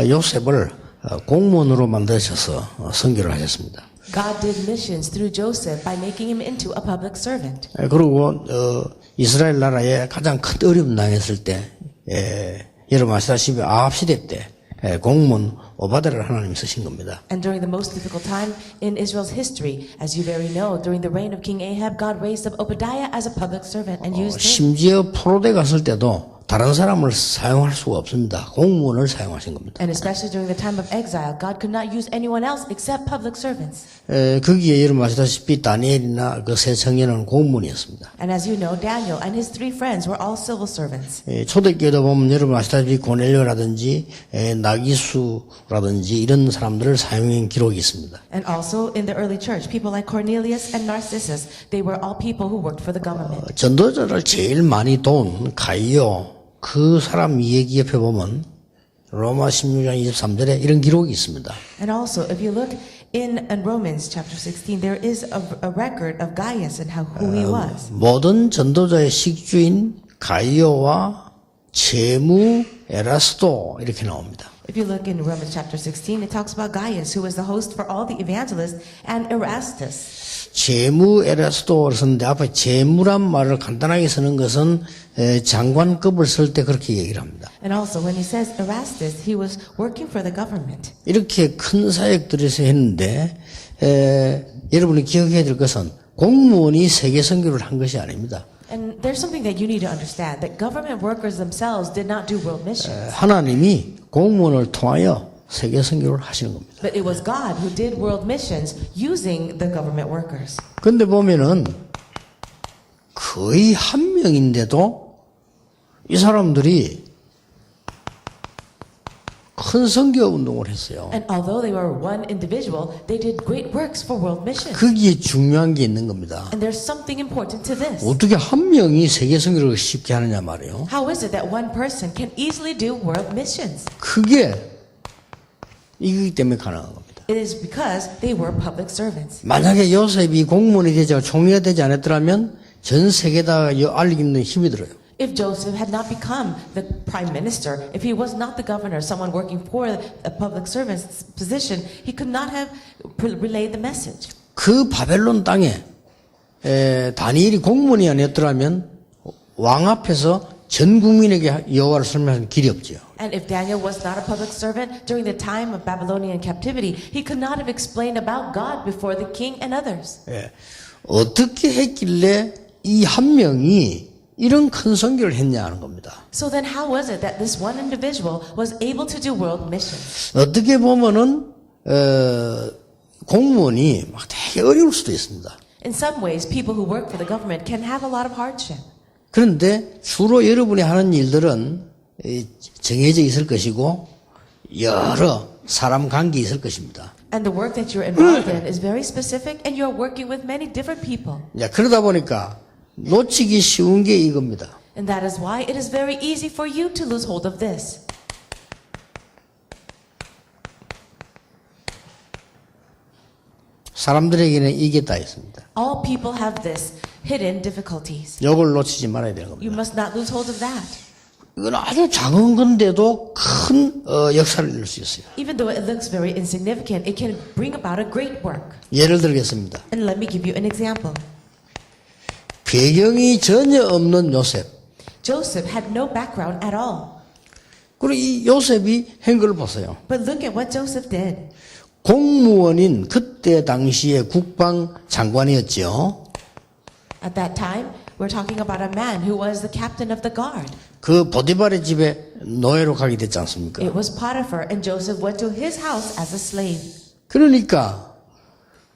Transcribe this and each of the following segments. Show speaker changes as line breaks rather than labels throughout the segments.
요셉을 공무원으로 만드셔서 선교를 하셨습니다.
God did missions through Joseph by making him into a public servant.
그리고 이스라엘 나라에 가장 큰 어려움 당했을 때 여러분 아시다시피 아합 시대 때 공무원 오바댜를 하나님이 쓰신 겁니다.
And during the most difficult time in Israel's history, as you very know, during the reign of King Ahab, God raised up Obadiah as a public servant and used him.
심지어 포로대 갔을 때도 다른 사람을 사용할 수가 없습니다. 공무원을 사용하신 겁니다.
And especially during the time of exile, God could not use anyone else except public servants.
거기에 여러분 아시다시피 다니엘이나 그 세 청년은 공무원이었습니다.
And as you know, Daniel and his three friends were all civil servants.
초대교회도 보면 여러분 아시다시피 고넬료라든지 나기수라든지 이런 사람들을 사용한 기록이 있습니다.
And also in the early church, people like Cornelius and Narcissus, they were all people who worked for the government.
전도자를 제일 많이 도운 가이오 그 사람 얘기 옆에 보면 로마 16장 23절에 이런 기록이 있습니다.
And also, if you look in Romans chapter 16, there is a record of Gaius and who he was.
모든 전도자의 식주인 가이오와 재무 에라스도 이렇게 나옵니다.
If you look in Romans chapter 16, it talks about Gaius, who was the host for all the evangelists, and Erastus.
재무 에라스도를 썼는데 앞에 재무란 말을 간단하게 쓰는 것은 장관급을 쓸 때 그렇게 얘기를 합니다.
And also, when he says Erastus, he was working for the government.
이렇게 큰 사역들에서 했는데 여러분이 기억해야 될 것은 공무원이 세계 선교를 한 것이 아닙니다.
And there's something that you need to understand, that government workers themselves did not do world missions.
하나님이 공무원을 통하여 세계 선교를 하시는 겁니다.
But it was God who did world missions using the government workers.
근데 보면은 거의 한 명인데도 이 사람들이 큰 선교 운동을 했어요.
And although they were one individual, they did great works for world missions.
거기에 중요한 게 있는 겁니다.
And there's something important to this.
어떻게 한 명이 세계 선교를 쉽게 하느냐 말이에요.
How is it that one person can easily do world missions?
그게 이기 때문에 가능한 겁니다.
It is because they were public servants.
만약에 요셉이 공무원이 되지 총리가 되지 않았더라면 전 세계에다 알리기는 힘이 들어요.
If Joseph had not become the prime minister, if he was not the governor, someone working for a public servant's position, he could not have relayed the message.
그 바벨론 땅에 다니엘이 공무원이 아니었더라면 왕 앞에서 전 국민에게 여호와를 설명하는 길이 없지요.
And if Daniel was not a public servant during the time of Babylonian captivity, he could not have explained about God before the king and others.
어떻게 했길래 이 한 명이 이런 큰 선교를 했냐 하는 겁니다.
So then how was it that this one individual was able to do world missions?
어떻게 보면은 공무원이 막 되게 어려울 수도 있습니다.
In some ways, people who work for the government can have a lot of hardship.
그런데 주로 여러분이 하는 일들은 정해져 있을 것이고 여러 사람 관계 있을 것입니다.
And the work that you're involved in is very specific, and you're working with many different people.
그러다 보니까 놓치기 쉬운 게 이겁니다.
And that is why it is very easy for you to lose hold of this.
사람들에게는 이게 다 있습니다.
All people have this hidden difficulties.
이걸 놓치지 말아야 되는
You
겁니다.
must not lose hold of that.
이건 아주 작은 건데도 큰 역사를 이룰 수 있어요.
Even though it looks very insignificant, it can bring about a great work.
예를 들겠습니다.
And let me give you an example.
배경이 전혀 없는 요셉.
Joseph had no background at all.
그리고 이 요셉이 한 걸 보세요.
But look at what Joseph did.
공무원인 그때 당시에 국방장관이었죠.
At that time, we're talking about a man who was the captain of the guard.
그 보디발의 집에 노예로 가게 됐지 않습니까?
It was Potiphar, and Joseph went to his house as a slave.
그러니까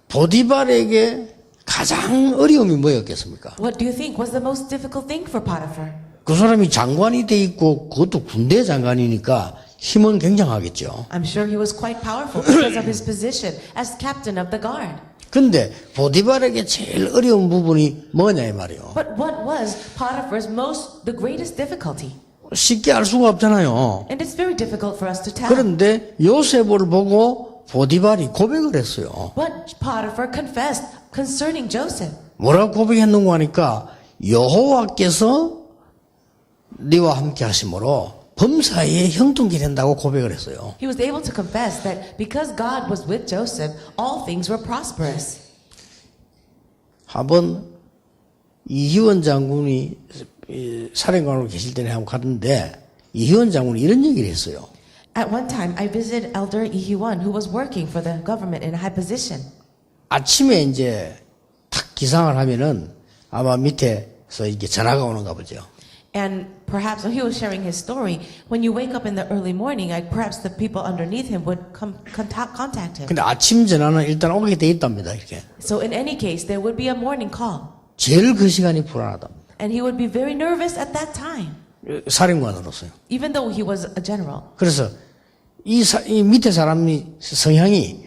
보디발에게 가장 어려움이 뭐였겠습니까?
What do you think was the most difficult thing for Potiphar?
그 사람이 장관이 돼 있고 그것도 군대 장관이니까 힘은 굉장하겠죠.
I'm sure he was quite powerful because of his position as captain of the guard.
근데 보디발에게 제일 어려운 부분이 뭐냐 이 말이에요.
But what was Potiphar's the greatest difficulty?
쉽게 알 수가 없잖아요.
And it's very difficult for us to tell.
그런데 요셉을 보고 보디발이 고백을 했어요.
But Potiphar confessed concerning Joseph.
뭐라고 고백했는가 하니까 여호와께서 네와 함께 하심으로 범사에 형통케 된다고 고백을 했어요.
He was able to confess that because God was with Joseph, all things were prosperous.
한번 이희원 장군이 사령관으로 계실 때는 한번 갔는데 이희원 장군이 이런 얘기를 했어요.
At one time, I visited Elder Lee Hee-won, who was working for the government in a high position.
아침에 이제 탁 기상을 하면은 아마 밑에서 이렇게 전화가 오는가 보죠.
And perhaps he was sharing his story. When you wake up in the early morning, perhaps the people underneath him would contact him.
근데 아침 전화는 일단 오게 돼 있답니다. 이렇게.
So in any case, there would be a morning call.
제일 그 시간이 불안하다.
And he would be very nervous at that time,
사령관으로서요.
even though he was a general.
그래서 이 밑에 사람이 성향이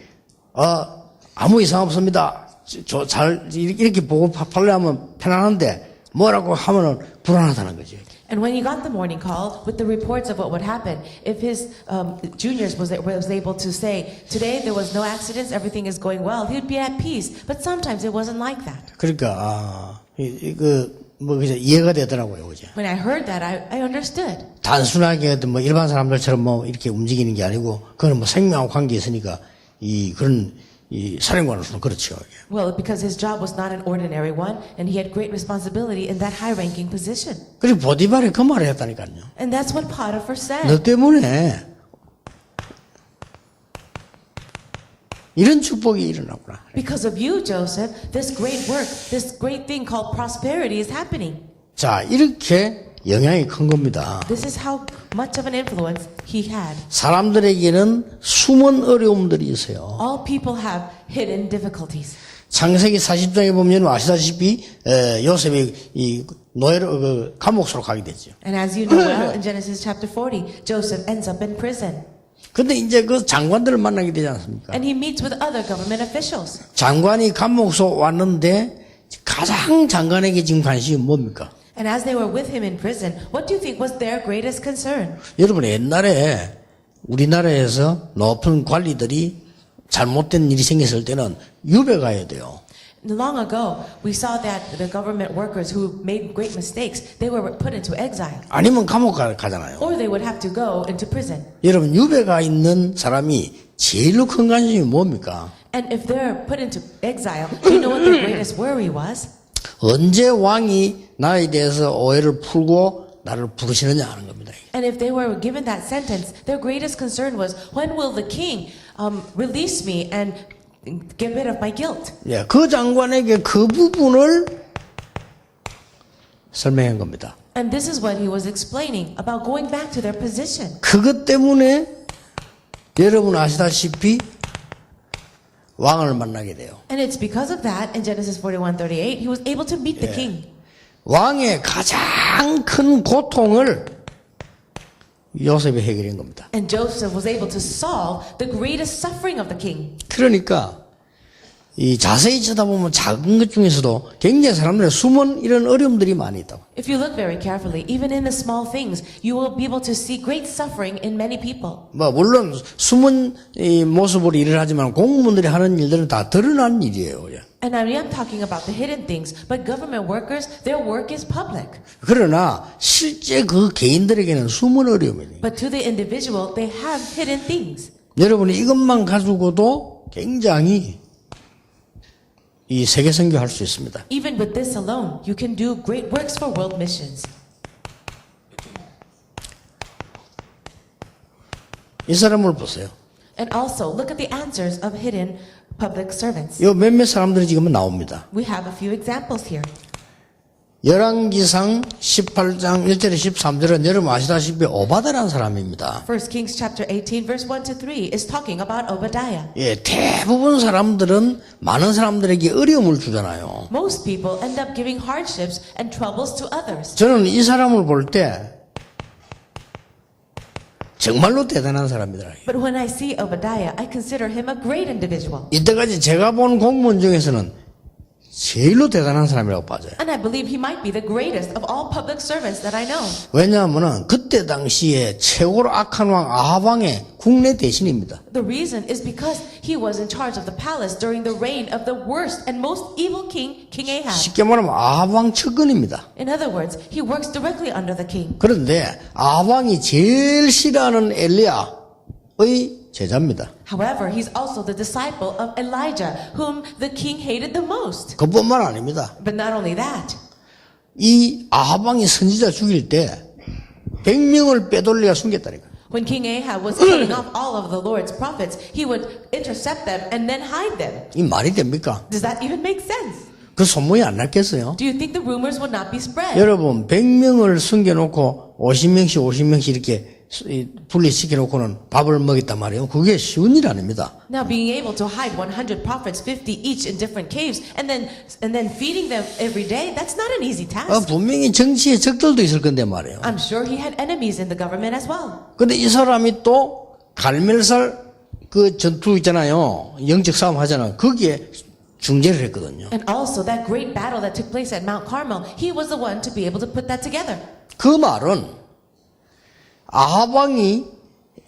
아무 이상 없습니다. 잘 이렇게 보고 팔려면 편안한데 뭐라고 하면은 불안하다는 거죠.
And when he got the morning call with the reports of what would happen, if his juniors was able to say, today there was no accidents, everything is going well, he would be at peace. But sometimes it wasn't like that.
그러니까 그저 이해가 되더라고요, 그죠?
When I heard that, I understood.
단순하게 뭐 일반 사람들처럼 뭐 이렇게 움직이는 게 아니고 그건 뭐 생명하고 관계 있으니까 그런 사령관으로서는 그렇죠.
Well, because his job was not an ordinary one, and he had great responsibility in that high-ranking position.
그리고 보디발이 그 말을 했다니까요.
And that's what Potiphar said.
너 때문에 이런 축복이 일어나구나.
Because of you, Joseph, this great work, this great thing called prosperity is happening.
자, 이렇게 영향이 큰 겁니다.
This is how much of an influence he had.
사람들에게는 숨은 어려움들이 있어요.
All people have hidden difficulties.
창세기 40장에 보면 아시다시피 요셉이 이 노예로 감옥으로 가게 됐죠.
And as you know well, in Genesis chapter 40, Joseph ends up in prison.
근데 이제 그 장관들을 만나게 되지 않습니까?
And he meets with other government officials.
장관이 감옥에서 왔는데 가장 장관에게 지금 관심이 뭡니까?
And as they were with him in prison, what do you think was their greatest concern?
여러분 옛날에 우리나라에서 높은 관리들이 잘못된 일이 생겼을 때는 유배 가야 돼요.
Long ago, we saw that the government workers who made great mistakes, they were put into exile.
아니면 감옥 가잖아요.
Or they would have to go into prison.
여러분 유배가 있는 사람이 제일로 큰 관심이 뭡니까?
And if they're put into exile, do you know what their greatest worry was?
언제 왕이 나에 대해서 오해를 풀고 나를 부르시느냐 하는 겁니다.
And if they were given that sentence, their greatest concern was, when will the king release me and get rid of my guilt?
예, 그 장관에게 그 부분을 설명한 겁니다.
And this is what he was explaining about going back to their position.
그것 때문에 여러분 아시다시피 왕을 만나게 돼요.
And it's because of that, in Genesis 41:38, he was able to meet the king.
왕의 가장 큰 고통을 요셉이 해결한 겁니다.
And Joseph was able to solve the greatest suffering of the king.
그러니까 이 자세히 쳐다보면 작은 것 중에서도 굉장히 사람들의 숨은 이런 어려움들이 많이 있다고.
If you look very carefully, even in the small things, you will be able to see great suffering in many people.
뭐 물론 숨은 이 모습으로 일을 하지만 공무원들이 하는 일들은 다 드러난 일이에요.
And I am talking about the hidden things, but government workers, their work is public.
그러나 실제 그 개인들에게는 숨은 어려움이에요.
But to the individual, they have hidden things.
여러분이 이것만 가지고도 굉장히 이 세계 선교할 수 있습니다.
Even with this alone, you can do great works for world missions.
이 사람을 보세요.
And also, look at the answers of hidden public servants.
이 몇몇 사람들이 지금은 나옵니다.
We have a few examples here.
열왕기상 18장 1절에 13절은 여러분 아시다시피 오바다라는 사람입니다.
1 Kings chapter 18 verse 1 to 3 is talking about Obadiah.
예, 대부분 사람들은 많은 사람들에게 어려움을 주잖아요.
Most people end up giving hardships and troubles to others.
저는 이 사람을 볼 때 정말로 대단한 사람이더라.
But when I see Obadiah, I consider him a great individual.
이때까지 제가 본 공무원 중에서는 제일로 대단한 사람이라고 빠져요.
And I believe he might be the greatest of all public servants that I know.
왜냐하면은 그때 당시에 최고로 악한 왕 아합 왕의 국내 대신입니다.
The reason is because he was in charge of the palace during the reign of the worst and most evil king, King Ahab.
쉽게 말하면 아합 왕 측근입니다.
In other words, he works directly under the king.
그런데 아합 왕이 제일 싫어하는 엘리야의 제자입니다.
However, he's also the disciple of Elijah, whom the king hated the most.
그뿐만 아닙니다.
But not only that,
이 아합 왕이 선지자 죽일 때 100명을 빼돌려 숨겼다니까.
when King Ahab was killing off all of the Lord's prophets, he would intercept them and then hide them.
이 말이 됩니까?
Does that even make sense?
그 소문이 안 났겠어요?
Do you think the rumors would not be spread?
여러분 100명을 숨겨놓고 50명씩 이렇게 분리시켜놓고는 밥을 먹였단 말이에요. 그게 쉬운 일 아닙니다.
Now being able to hide 100 prophets, 50 each in different caves, and then feeding them every day, that's not an easy task.
분명히 정치에 적들도 있을 건데 말이에요.
I'm sure he had enemies in the government as well.
근데 이 사람이 또 갈멜살 그 전투 있잖아요. 영적 싸움 하잖아요. 거기에 중재를 했거든요.
And also that great battle that took place at Mount Carmel, he was the one to be able to put that together.
그 말은 아합 왕이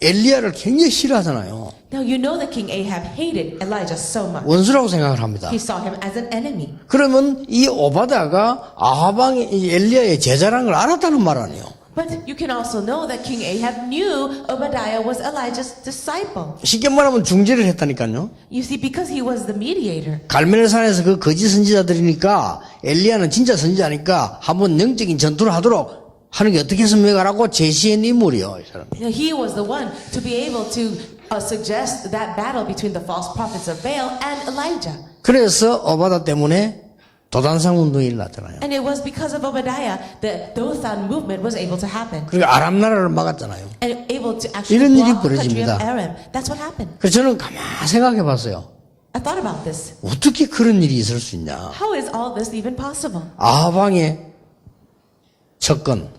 엘리야를 굉장히 싫어하잖아요.
Now you know that King Ahab hated Elijah so much.
원수라고 생각을 합니다.
He saw him as an enemy.
그러면 이 오바다가 아합 왕이 이 엘리야의 제자라는 걸 알았다는 말 아니에요.
But you can also know that King Ahab knew Obadiah was Elijah's disciple.
쉽게 말하면 중재를 했다니까요.
You see, because he was the mediator.
갈멜산에서 그 거짓 선지자들이니까 엘리야는 진짜 선지자니까 한번 영적인 전투를 하도록 하는 게 어떻겠습니까라고 제시한 인물이요, 이 사람이.
Now, he was the one to be able to suggest that battle between the false prophets of Baal and Elijah.
그래서 오바다 때문에 도단상 운동이 일어났잖아요.
And it was because of Obadiah that the Dothan movement was able to happen.
그리고 아람 나라를 막았잖아요.
And able to actually
이런 일이
block the country
벌어집니다.
of Aram. That's what happened.
그래서 저는 가만히 생각해 봤어요.
I thought about this.
어떻게 그런 일이 있을 수 있냐.
How is all this even possible?
아합 왕의 측근,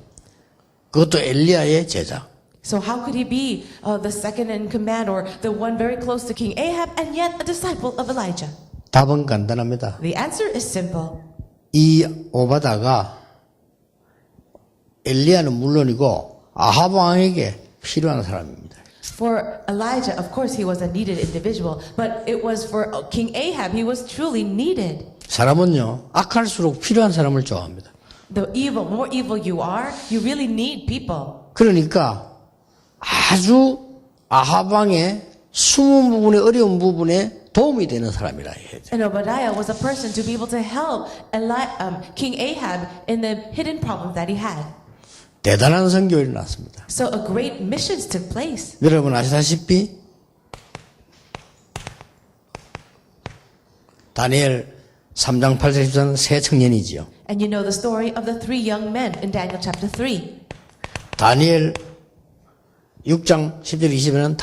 그것도 엘리야의 제자.
So how could he be the second in command or the one very close to King Ahab and yet a disciple of Elijah?
답은 간단합니다.
The answer is simple.
이 오바다가 엘리야는 물론이고 아합 왕에게 필요한 사람입니다.
For Elijah, of course, he was a needed individual, but it was for King Ahab, he was truly needed.
사람은요, 악할수록 필요한 사람을 좋아합니다.
The more evil you are, you really need people.
그러니까 아주 아합 왕의 숨은 부분에 어려운 부분에 도움이 되는 사람이라 해야 돼요.
And Obadiah was a person to be able to help King Ahab in the hidden problems that he had.
대단한 선교가 일어났습니다.
So a great missions took place.
여러분 아시다시피 다니엘 3장 8절 10절 세 청년이지요.
And you know the story of the three young men in Daniel chapter 3.
다니엘 6장 10절 20절은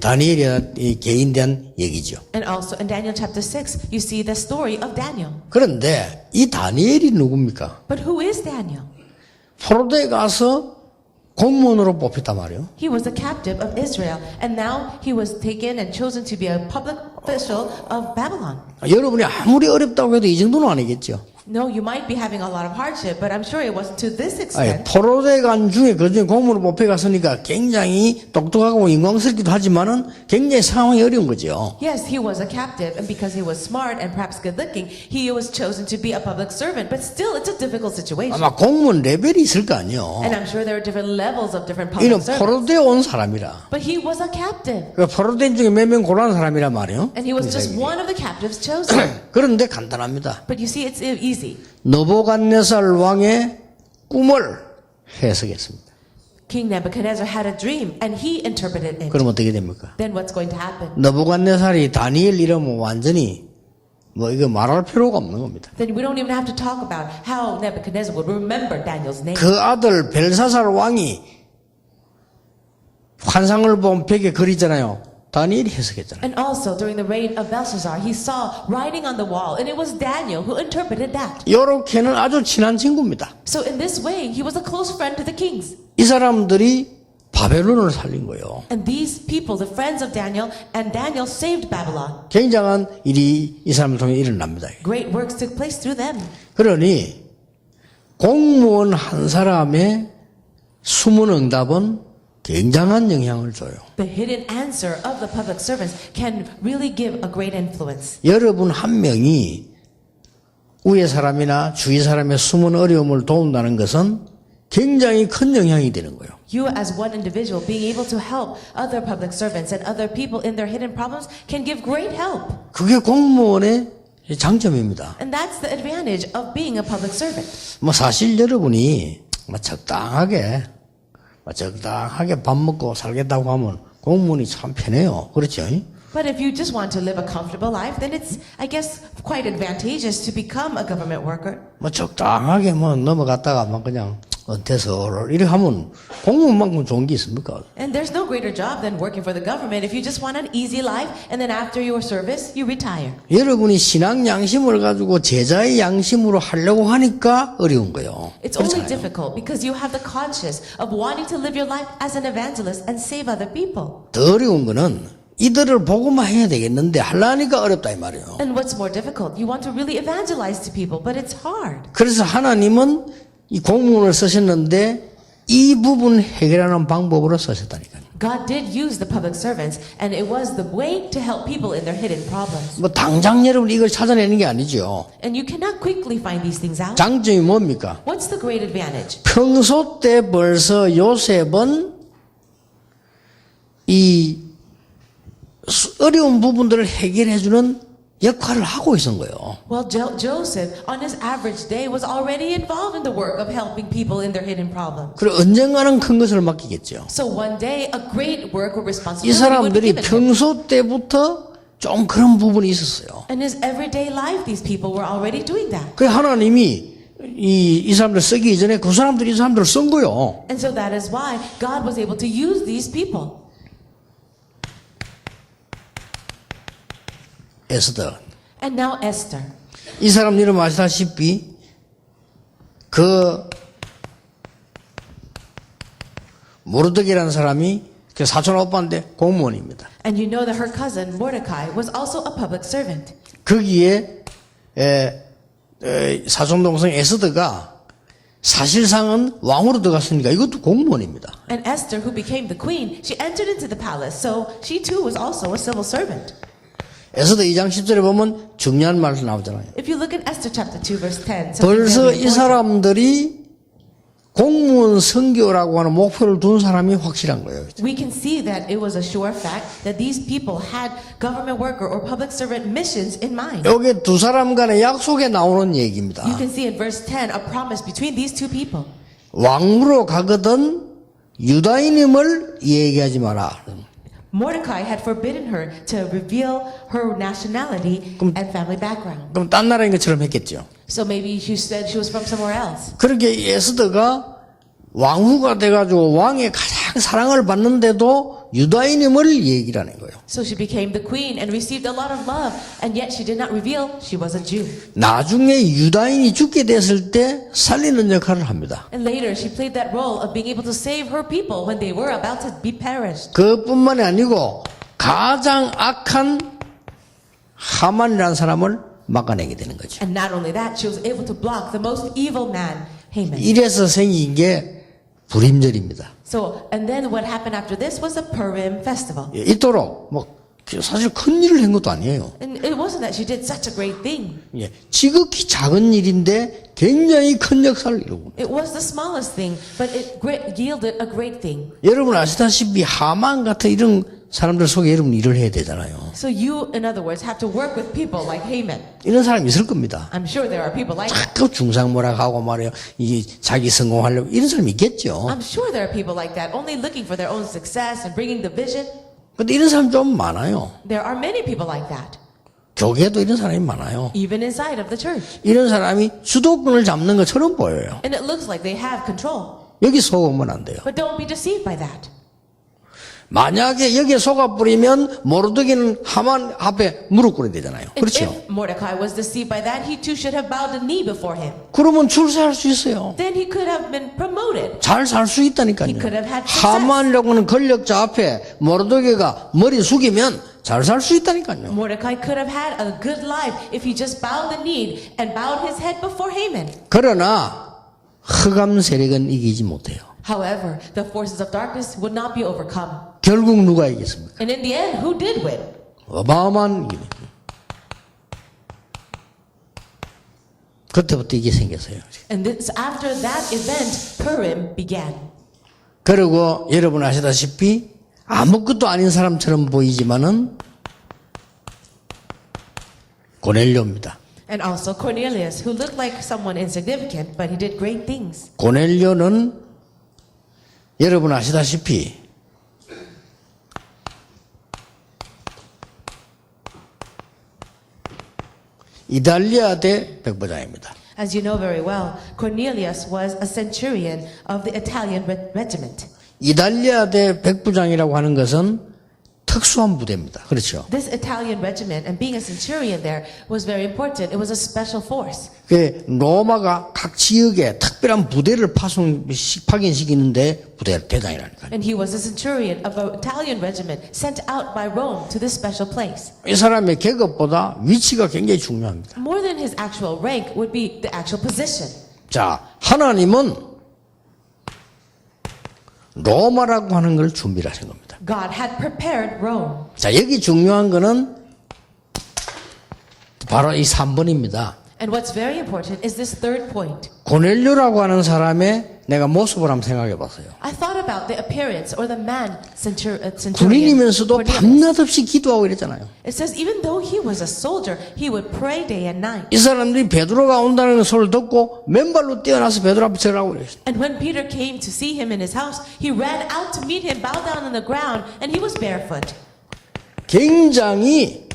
다니엘의 개인 대한 얘기죠.
And also in Daniel chapter 6, you see the story of Daniel.
그런데 이 다니엘이 누굽니까?
But who is Daniel?
포로대에 가서 공무원으로 뽑혔단 말이에요.
He was a captive of Israel, and now he was taken and chosen to be a public official of Babylon.
여러분이 아무리 어렵다고 해도 이 정도는 아니겠죠.
No, you might be having a lot of hardship, but I'm sure it wasn't to this
아니,
extent.
포로대 간 중에 그중에 공무원으로 뽑혀갔으니까 굉장히 똑똑하고 인광스럽기도 하지만은 굉장히 상황이 어려운 거죠.
Yes, he was a captive, and because he was smart and perhaps good-looking, he was chosen to be a public servant. But still, it's a difficult situation.
아마 공무원 레벨이 있을 거 아니에요.
And I'm sure there are different levels of different
이는
public servants.
포로대에 온 사람이라.
But he was a captive,
그 포로대 중에 몇 명 고르는 사람이란 말이에요.
and he was just one of the captives chosen.
그런데 간단합니다.
But you see, it's easy.
느부갓네살 왕의 꿈을 해석했습니다.
King Nebuchadnezzar had a dream, and he interpreted it.
그럼 어떻게 됩니까?
Then what's going to happen?
느부갓네살이 다니엘 이러면 완전히 이거 말할 필요가 없는 겁니다.
Then we don't even have to talk about how Nebuchadnezzar would remember Daniel's name.
그 아들 벨사살 왕이 환상을 본 벽에 그리잖아요. 다니엘이 해석했잖아요.
And also during the reign of Belshazzar, he saw writing on the wall, and it was Daniel who interpreted that.
요렇게는 아주 친한 친구입니다.
So in this way, he was a close friend to the kings.
이 사람들이 바벨론을 살린 거예요.
And these people, the friends of Daniel, and Daniel saved Babylon.
굉장한 일이 이 사람을 통해 일어납니다.
Great works took place through them.
그러니 공무원 한 사람의 숨은 응답은 굉장한 영향을 줘요.
The hidden answer of the public servants can really give a great influence.
여러분 한 명이 위의 사람이나 주위 사람의 숨은 어려움을 도운다는 것은 굉장히 큰 영향이 되는 거예요.
You as one individual being able to help other public servants and other people in their hidden problems can give great help.
그게 공무원의 장점입니다.
And that's the advantage of being a public servant.
뭐 사실 여러분이 적당하게 밥 먹고 살겠다고 하면 공무원이 참 편해요. 그렇죠?
But if you just want to live a comfortable life, then it's, I guess, quite advantageous to become a government worker.
적당하게 넘어갔다가 그냥 은퇴서 이렇게 하면 공무원만큼 좋은 게 있습니까?
And there's no greater job than working for the government if you just want an easy life and then after your service, you retire.
여러분이 신앙 양심을 가지고 제자의 양심으로 하려고 하니까 어려운 거예요.
It's only difficult because you have the conscience of wanting to live your life as an evangelist and save other people.
더 어려운 거는 이들을 보고만 해야 되겠는데 하려니까 어렵다 이 말이에요.
And what's more difficult? You want to really evangelize to people, but it's hard.
그래서 하나님은 이 공무원을 쓰셨는데 이 부분 해결하는 방법으로 쓰셨다니까요.
God did use the public servants, and it was the way to help people in their hidden problems.
당장 여러분 이걸 찾아내는 게 아니죠.
And you cannot quickly find these things out.
장점이 뭡니까?
What's the great advantage?
평소 때 벌써 요셉은 이 어려운 부분들을 해결해주는 역할을 하고 있는 거예요.
Well, Joseph, on his average day, was already involved in the work of helping people in their hidden problems.
그리고 언젠가는 큰 것을 맡기겠죠.
So one day, a great work or
이
responsibility would be
사람들이
given him.
평소 때부터 좀 그런 부분이 있었어요.
In his everyday life, these people were already doing that.
그 하나님이 이 사람들 쓰기 이전에 그 사람들이 이 사람들을 쓴 거예요.
And so that is why God was able to use these people.
에스더.
And now Esther.
이 사람 여러분 아시다시피 그 모르드게라는 사람이 그 사촌 오빠인데 공무원입니다.
And you know that her cousin Mordecai was also a public servant.
거기에 사촌 동생 에스더가 사실상은 왕으로 들어갔으니까 이것도 공무원입니다.
And Esther, who became the queen, she entered into the palace, so she too was also a civil servant.
에스더 2장 10절에 보면 중요한 말이 나오잖아요.
If you look at Esther chapter 2 verse 10,
벌써 이 사람들이 공무원 선교라고 하는 목표를 둔 사람이 확실한 거예요.
we can see that it was a sure fact that these people had government worker or public servant missions in mind.
여기 두 사람 간의 약속에 나오는 얘기입니다.
You can see in verse 10 a promise between these two people.
왕으로 가거든 유다인임을 얘기하지 마라.
Mordecai had forbidden her to reveal her nationality and family background.
그럼 딴 나라인 것처럼 했겠죠.
So maybe she said she was from somewhere else.
그렇게 에스더가 왕후가 돼가지고 왕의 가장 사랑을 받는데도 유다인임을 얘기를 하는 거예요.
So she became the queen and received a lot of love, and yet she did not reveal she was a Jew.
나중에 유다인이 죽게 됐을 때 살리는 역할을 합니다.
And later she played that role of being able to save her people when they were about to be perished.
그뿐만이 아니고 가장 악한 하만이라는 사람을 막아내게 되는 거죠.
And not only that, she was able to block the most evil man, Haman.
이래서 생긴 게 불임절입니다.
So, and then what happened after this was the Purim festival.
이토록 사실 큰 일을 한 것도 아니에요.
And it wasn't that she did such a great thing.
지극히 작은 일인데 굉장히 큰 역사를 이루고.
It was the smallest thing, but it yielded a great thing.
여러분 아시다시피 하만 같은 이런 사람들 속에 여러분 일을 해야 되잖아요.
So you, in other words, have to work with people like Haman.
이런 사람이 있을 겁니다.
I'm sure there are people like that.
자꾸 중상모략하고 말이에요. 이게 자기 성공하려고 이런 사람이 있겠죠.
I'm sure there are people like that, only looking for their own success and bringing the vision.
근데 이런 사람 좀 많아요.
There are many people like that,
교계도 이런 사람이 많아요.
even inside of the church.
이런 사람이 주도권을 잡는 것처럼 보여요.
And it looks like they have control.
여기 속으면 안 돼요.
But don't be deceived by that.
만약에 여기에 속아 뿌리면 모르드게는 하만 앞에 무릎 꿇어야 되잖아요. 그렇죠?
If Mordecai was deceived by that, he too should have bowed a knee before him.
그러면 출세할 수 있어요.
Then he could have been promoted.
잘 살 수 있다니까요.
He could have had success.
하만이라고 하는 권력자 앞에 모르드게가 머리 숙이면 잘 살 수 있다니까요.
Mordecai could have had a good life if he just bowed the knee and bowed his head before Haman.
그러나 흑암 세력은 이기지 못해요.
However, the forces of darkness would not be overcome.
결국 누가 이겼습니까?
And in the end, who did win?
어마어마한 일이. 그때부터 이게 생겼어요.
And this, after that event, Purim began.
그리고 여러분 아시다시피 아무것도 아닌 사람처럼 보이지만은 고넬료입니다.
And also Cornelius, who looked like someone insignificant, but he did great things.
고넬료는 여러분 아시다시피 이달리아 대 백부장입니다.
As you know very well, Cornelius was a centurion of the Italian regiment.
이달리아 대 백부장이라고 하는 것은 특수한 부대입니다. 그렇죠?
This Italian regiment and being a centurion there was very important. It was a special force.
그 로마가 각 지역에 특별한 부대를 파견시키는데 부대 대장이라니까요.
And he was a centurion of an Italian regiment sent out by Rome to this special place.
이 사람의 계급보다 위치가 굉장히 중요합니다.
More than his actual rank would be the actual position.
자, 하나님은 로마라고 하는 걸 준비를 하신 겁니다.
God had prepared Rome.
자, 여기 중요한 거는 바로 이 3번입니다.
And what's very important is this third point.
고넬료라고 하는 사람의 내가 모습을 한번 생각해 봤어요.
I thought about the appearance or the man centurion.
군인이면서도
Cornelius.
밤낮없이 기도하고 이랬잖아요.
It says even though he was a soldier, he would pray day and night.
이 사람들이 베드로가 온다는 소리를 듣고 맨발로 뛰어나서 베드로 앞에 서라고 그랬어요.
And when Peter came to see him in his house, he ran out to meet him, bowed down on the ground, and he was barefoot.
굉장히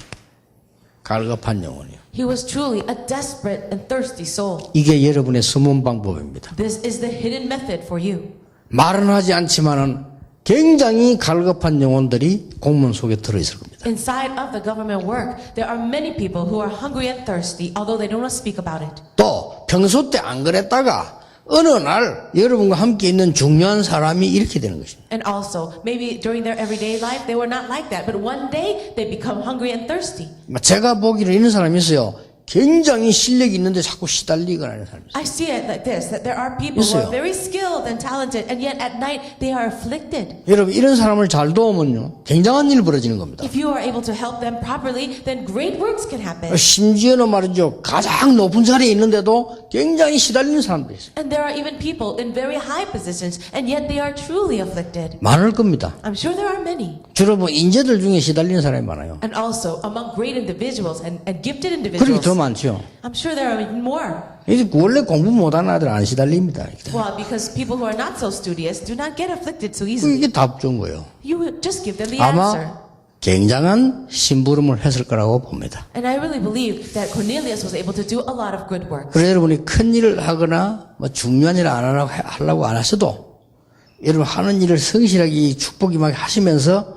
갈급한 영혼이에요.
He was truly a desperate and thirsty soul.
이게 여러분의 숨은 방법입니다.
This is the hidden method for you.
말은 하지 않지만은 굉장히 갈급한 영혼들이 공문 속에 들어있을 겁니다.
Inside of the government work, there are many people who are hungry and thirsty, although they don't speak about it.
또 평소 때 안 그랬다가 어느 날 여러분과 함께 있는 중요한 사람이 이렇게 되는 것입니다.
And also, maybe during their everyday life, they were not like that, but one day they become hungry and thirsty.
제가 보기로 이런 사람이 있어요. 굉장히 실력이 있는데 자꾸 시달리거나 하는 사람이 있어요.
I see it like this, that there are people who
있어요.
are very skilled and talented, and yet at night they are afflicted.
여러분 이런 사람을 잘 도우면요 굉장한 일이 벌어지는 겁니다.
If you are able to help them properly, then great works can happen.
심지어는 말이죠 가장 높은 자리에 있는데도 굉장히 시달리는 사람도 있어요.
And there are even people in very high positions, and yet they are truly afflicted.
많을 겁니다.
I'm sure there are many.
주로 뭐 인재들 중에 시달리는 사람이 많아요.
And also, among great individuals and gifted
그렇게
individuals,
더 많죠.
I'm sure there are even more.
이제 원래 공부 못하는 아들 안 시달립니다.
Well, because people who are not so studious do not get afflicted so easily.
이게 답 준 거예요.
You will just give them the answer.
아마 굉장한 심부름을 했을 거라고 봅니다.
And I really believe that Cornelius was able to do a lot of good work.
그래서 여러분이 큰 일을 하거나 뭐 중요한 일을 안 하려고 안 하셔도 여러분 하는 일을 성실하게 축복 임하게 하시면서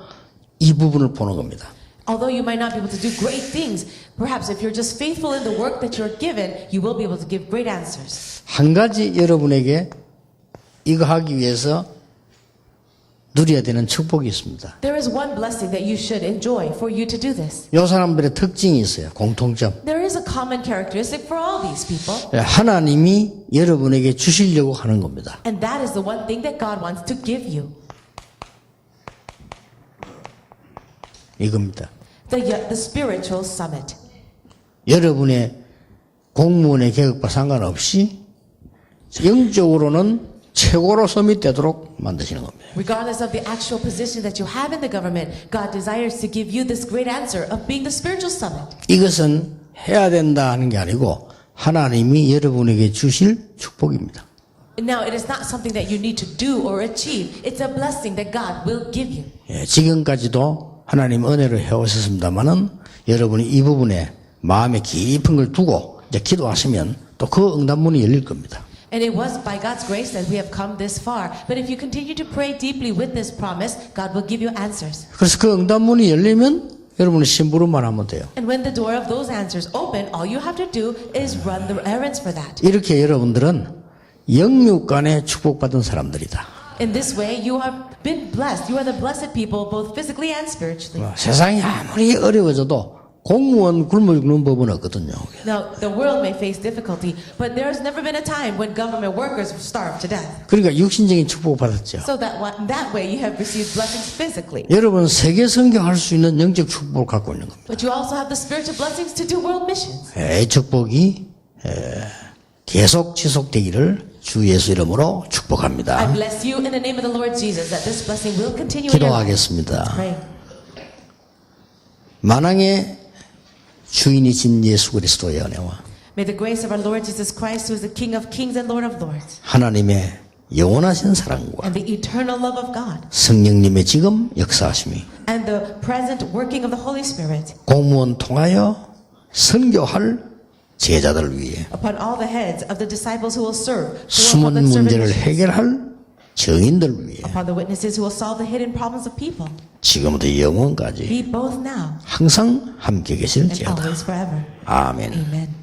이 부분을 보는 겁니다.
Although you might not be able to do great things, perhaps if you're just faithful in the work that you're given, you will be able to give great answers.
한 가지 여러분에게 이거 하기 위해서 누려야 되는 축복이 있습니다.
There is one blessing that you should enjoy for you to do this.
이 사람들의 특징이 있어요. 공통점.
There is a common characteristic for all these people,
하나님이 여러분에게 주시려고 하는 겁니다.
and that is the one thing that God wants to give you.
이겁니다.
The spiritual summit.
여러분의 공무원의 계급과 상관없이 영적으로는 최고로 서밋되도록 만드시는 겁니다.
Regardless of the actual position that you have in the government, God desires to give you this great answer of being the spiritual summit.
이것은 해야 된다 하는 게 아니고 하나님이 여러분에게 주실 축복입니다.
Now, it is not something that you need to do or achieve. It's a blessing that God will give you.
예, 지금까지도 하나님 은혜를 해오셨습니다만은 여러분이 이 부분에 마음에 깊은 걸 두고 이제 기도하시면 또 그 응답문이 열릴 겁니다.
And it was by God's grace that we have come this far. But if you continue to pray deeply with this promise, God will give you answers.
그래서 그 응답문이 열리면 여러분은 심부름만 하면 돼요.
And when the door of those answers open, all you have to do is run the errands for that.
이렇게 여러분들은 영육간에 축복받은 사람들이다.
In this way, you have been blessed. You are the blessed people, both physically and spiritually.
세상이 아무리 어려워져도 공무원 굶어 죽는 법은 없거든요.
Now, the world may face difficulty, but there has never been a time when government workers starve to death.
그러니까 육신적인 축복 받았죠.
So that way you have received blessings physically.
여러분 세계 선교할 수 있는 영적 축복을 갖고 있는 겁니다.
But you also have the spiritual blessings to do world missions.
이 축복이 계속 지속되기를 주 예수 이름으로
I
축복합니다.
bless you in the name of the Lord Jesus that this blessing will continue in your life.
기도하겠습니다.
Pray.
만왕의 주인이신 예수 그리스도의 은혜와
May the grace of our Lord Jesus Christ, who is the King of kings and Lord of lords,
하나님의 영원하신 사랑과
and the eternal love of God,
성령님의 지금 역사하심이
and the present working of the Holy Spirit
공무원 통하여 선교할 제자들을 위해
upon all the heads of the disciples who will serve, who will
숨은
public servant
문제를
missions,
해결할 증인들을 위해
upon the witnesses who will solve the hidden problems of people,
지금부터 영원까지
be both now
항상 함께
and
계실지어다.
always forever.
아멘.
Amen.